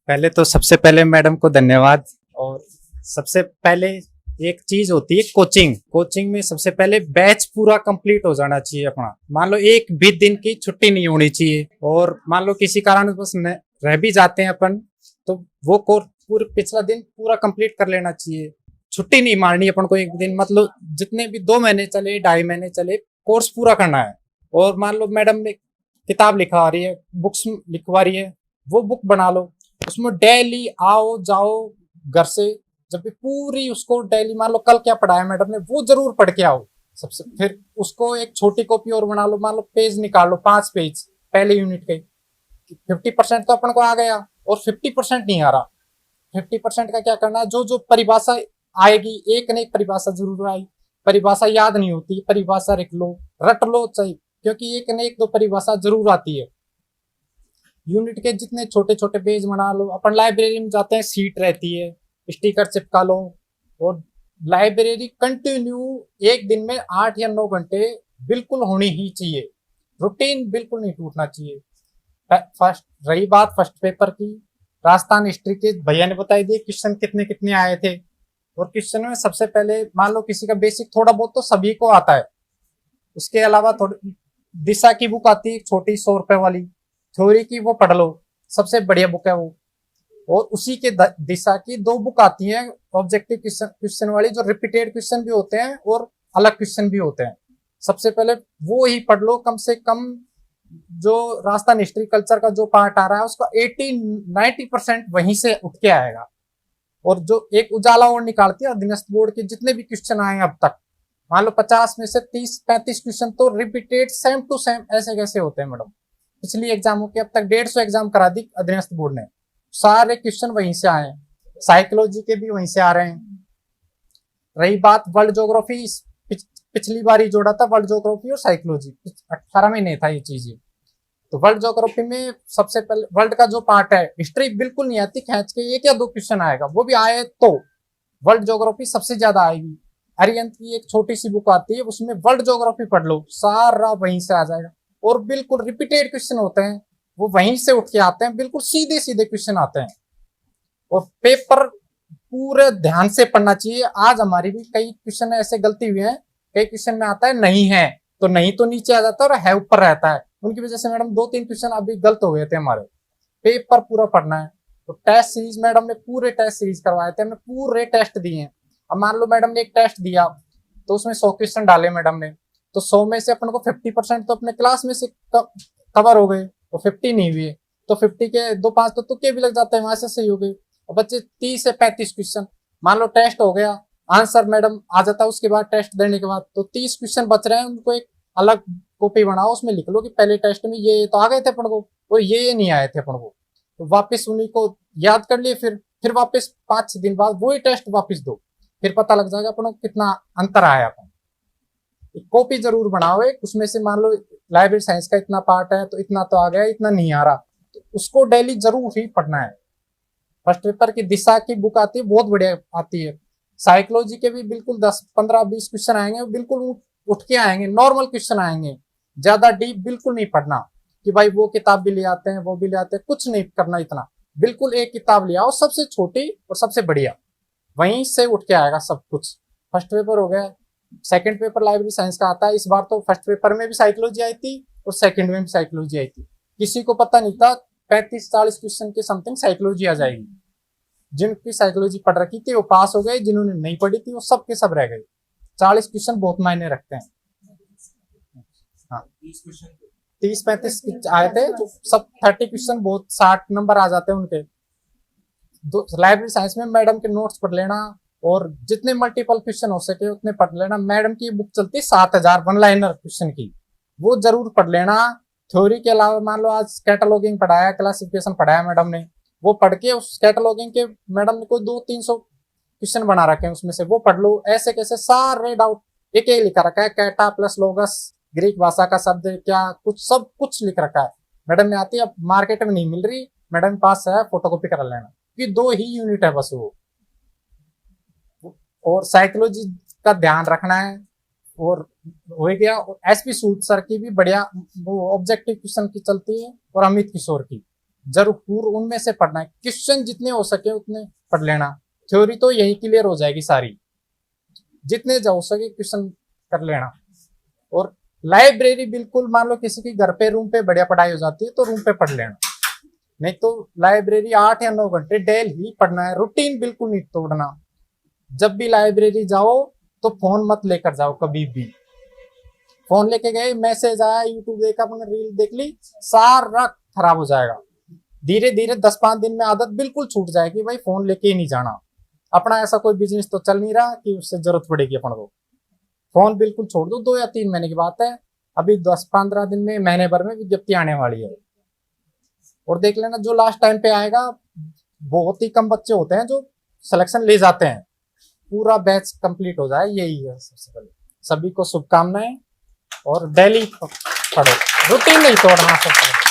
पहले तो सबसे पहले मैडम को धन्यवाद। और सबसे पहले एक चीज होती है कोचिंग। कोचिंग में सबसे पहले बैच पूरा कंप्लीट हो जाना चाहिए अपना। मान लो एक भी दिन की छुट्टी नहीं होनी चाहिए, और मान लो किसी कारण बस रह भी जाते हैं अपन, तो वो कोर्स पूरे पिछला दिन पूरा कंप्लीट कर लेना चाहिए। छुट्टी नहीं मारनी अपन को एक दिन, मतलब जितने भी 2 महीने चले 2.5 महीने चले कोर्स पूरा करना है। और मान लो मैडम ने किताब लिखवा रही है, बुक्स लिखवा रही है, वो बुक बना लो। उसमें डेली आओ जाओ घर से, जब भी पूरी उसको डेली मान लो कल क्या पढ़ाया मैडम ने वो जरूर पढ़ के आओ सबसे। फिर उसको एक छोटी कॉपी और बना लो, मान लो पेज निकाल लो 5 पेज पहले यूनिट के। 50% तो अपन को आ गया और 50% नहीं आ रहा। 50% का क्या करना है, जो जो परिभाषा आएगी, एक न एक परिभाषा जरूर आई। परिभाषा याद नहीं होती, परिभाषा रट लो चाहिए, क्योंकि एक न एक दो परिभाषा जरूर आती है। यूनिट के जितने छोटे छोटे पेज बना लो। अपन लाइब्रेरी में जाते हैं, सीट रहती है, स्टिकर चिपका लो। और लाइब्रेरी कंटिन्यू एक दिन में 8 या 9 घंटे बिल्कुल होनी ही चाहिए। रूटीन बिल्कुल नहीं टूटना चाहिए। फर्स्ट रही बात फर्स्ट पेपर की, राजस्थान हिस्ट्री के भैया ने बताई दिए क्वेश्चन कितने कितने आए थे। और क्वेश्चन में सबसे पहले मान लो किसी का बेसिक थोड़ा बहुत तो सभी को आता है। उसके अलावा थोड़ी दिशा की बुक आती है छोटी 100 रुपए वाली, थ्योरी की वो पढ़ लो, सबसे बढ़िया बुक है वो। और उसी के दिशा की 2 बुक आती हैं ऑब्जेक्टिव क्वेश्चन वाली, जो रिपीटेड क्वेश्चन भी होते हैं और अलग क्वेश्चन भी होते हैं। सबसे पहले वो ही पढ़ लो। कम से कम जो राजस्थान हिस्ट्री कल्चर का जो पार्ट आ रहा है उसका 80-90% वहीं से उठ के आएगा। और जो एक उजाला और निकालती है अधीनस्थ बोर्ड के जितने भी क्वेश्चन आए अब तक, मान लो 50 में से 30-35 क्वेश्चन तो रिपीटेड सेम टू सेम ऐसे कैसे होते हैं मैडम। पिछली एग्जामों के अब तक 150 एग्जाम करा दी अधीनस्थ बोर्ड ने, सारे क्वेश्चन वहीं से आए हैं। साइकोलॉजी के भी वहीं से आ रहे हैं। रही बात वर्ल्ड ज्योग्राफी, पिछली बार ही जोड़ा था वर्ल्ड ज्योग्राफी और साइकोलॉजी, 18 में नहीं था ये चीज। तो वर्ल्ड ज्योग्राफी में सबसे पहले वर्ल्ड का जो पार्ट है, हिस्ट्री बिल्कुल नहीं आती, खींच के 1 या 2 क्वेश्चन आएगा, वो भी आए तो वर्ल्ड ज्योग्राफी सबसे ज्यादा आएगी। अरिहंत की एक छोटी सी बुक आती है, उसमें वर्ल्ड ज्योग्राफी पढ़ लो, सारा वहीं से आ जाएगा। और बिल्कुल रिपीटेड क्वेश्चन होते हैं, वो वहीं से उठ के आते हैं, बिल्कुल सीधे सीधे क्वेश्चन आते हैं। और पेपर पूरे ध्यान से पढ़ना चाहिए। आज हमारी भी कई क्वेश्चन ऐसे गलती हुई है, कई क्वेश्चन में आता है नहीं है, तो नहीं तो नीचे आ जाता है और है ऊपर रहता है। उनकी वजह से मैडम 2-3 क्वेश्चन अभी गलत हो गए थे हमारे। पेपर पूरा पढ़ना है। तो टेस्ट सीरीज मैडम ने पूरे टेस्ट सीरीज करवाए थे, हमने पूरे टेस्ट दिए हैं। अब मान लो मैडम ने एक टेस्ट दिया तो उसमें 100 क्वेश्चन डाले मैडम ने, तो 100 में से अपन को 50% तो अपने क्लास में से कवर हो गए, तो 50 नहीं हुए, तो 50 के 2-5 तो तुक्के भी लग जाते हैं, वहां से सही हो गए। और बच्चे 30 से 35 क्वेश्चन, मान लो टेस्ट हो गया, आंसर मैडम आ जाता है उसके बाद टेस्ट देने के बाद, तो 30 क्वेश्चन बच रहे हैं, उनको एक अलग कॉपी बनाओ, उसमें लिख लो कि पहले टेस्ट में ये तो आ गए थे अपन को और ये नहीं आए थे अपन को, तो वापस उन्हीं को याद कर लिए। फिर वापस 5-6 दिन बाद वही टेस्ट वापस दो, फिर पता लग जाएगा अपन को कितना अंतर आया। अपन एक कॉपी जरूर बनाओ, एक उसमें से मान लो लाइब्रेरी साइंस का इतना पार्ट है तो इतना तो आ गया, इतना नहीं आ रहा, तो उसको डेली जरूर ही पढ़ना है। फर्स्ट पेपर की दिशा की बुक आती है, बहुत बढ़िया आती है। साइकोलॉजी के भी बिल्कुल 10-15-20 क्वेश्चन आएंगे, बिल्कुल उठ के आएंगे, नॉर्मल क्वेश्चन आएंगे, ज्यादा डीप बिल्कुल नहीं पढ़ना कि भाई वो किताब भी ले आते हैं वो भी ले आते हैं, कुछ नहीं करना इतना। बिल्कुल एक किताब ले आओ सबसे छोटी और सबसे बढ़िया, वहीं से उठ के आएगा सब कुछ। फर्स्ट पेपर हो गया। सेकंड पेपर लाइब्रेरी साइंस का आता है। इस बार तो फर्स्ट पेपर में भी साइकोलॉजी आई थी और सेकंड में भी साइकोलॉजी आई थी। किसी को पता नहीं था 35-40 क्वेश्चन के समथिंग साइकोलॉजी आ जाएगी। जिनकी साइकोलॉजी पढ़ रखी थी वो पास हो गए, जिन्होंने नहीं पढ़ी थी वो सब के सब रह गए। 40 क्वेश्चन बहुत मायने रखते हैं। हाँ, 30-35 आए थे तो सब 30 क्वेश्चन बहुत 60 नंबर आ जाते हैं उनके। लाइब्रेरी साइंस में मैडम के नोट्स पढ़ लेना और जितने मल्टीपल क्वेश्चन हो सके उतने पढ़ लेना। मैडम की बुक चलती है 7000 वन लाइनर क्वेश्चन की, वो जरूर पढ़ लेना। थ्योरी के अलावा मान लो आज कैटलॉगिंग पढ़ाया, क्लासिफिकेशन पढ़ाया मैडम ने, वो पढ़ के उस कैटलॉगिंग के मैडम ने कोई 200-300 क्वेश्चन बना रखे हैं, उसमें से वो पढ़ लो। ऐसे कैसे सारे डाउट एक एक लिखा रखा है, कैटा प्लस लोगस, ग्रीक भाषा का शब्द क्या कुछ सब कुछ लिख रखा है। मैडम ने आती है, अब मार्केट में नहीं मिल रही, मैडम के पास है, फोटोकॉपी करा लेना। ये 2 ही यूनिट है बस वो। और साइकोलॉजी का ध्यान रखना है। और हो गया। और एसपी सूद सर की भी बढ़िया वो ऑब्जेक्टिव क्वेश्चन की चलती है, और अमित किशोर की जरूर उनमें से पढ़ना है। क्वेश्चन जितने हो सके उतने पढ़ लेना। थ्योरी तो यही क्लियर हो जाएगी सारी, जितने हो सके क्वेश्चन कर लेना। और लाइब्रेरी बिल्कुल, मान लो किसी की घर पे रूम पे बढ़िया पढ़ाई हो जाती है तो रूम पे पढ़ लेना, नहीं तो लाइब्रेरी 8 या 9 घंटे डेली पढ़ना है। रूटीन बिल्कुल नहीं तोड़ना। जब भी लाइब्रेरी जाओ तो फोन मत लेकर जाओ कभी भी। फोन लेके गए, मैसेज आया, यूट्यूब देखा, रील देख ली, सारा खराब हो जाएगा। धीरे धीरे 10-5 दिन में आदत बिल्कुल छूट जाएगी, भाई फोन लेके ही नहीं जाना। अपना ऐसा कोई बिजनेस तो चल नहीं रहा कि उससे जरूरत पड़ेगी अपन को। फोन बिल्कुल छोड़ दो। 2 या 3 महीने की बात है, अभी 10-15 दिन में, महीने भर में विज्ञप्ति आने वाली है। और देख लेना, जो लास्ट टाइम पे आएगा, बहुत ही कम बच्चे होते हैं जो सिलेक्शन ले जाते हैं। पूरा बैच कंप्लीट हो जाए, यही है सबसे पहले। सभी को शुभकामनाएं, और डेली पढ़ो, रूटीन नहीं तोड़ना सबसे।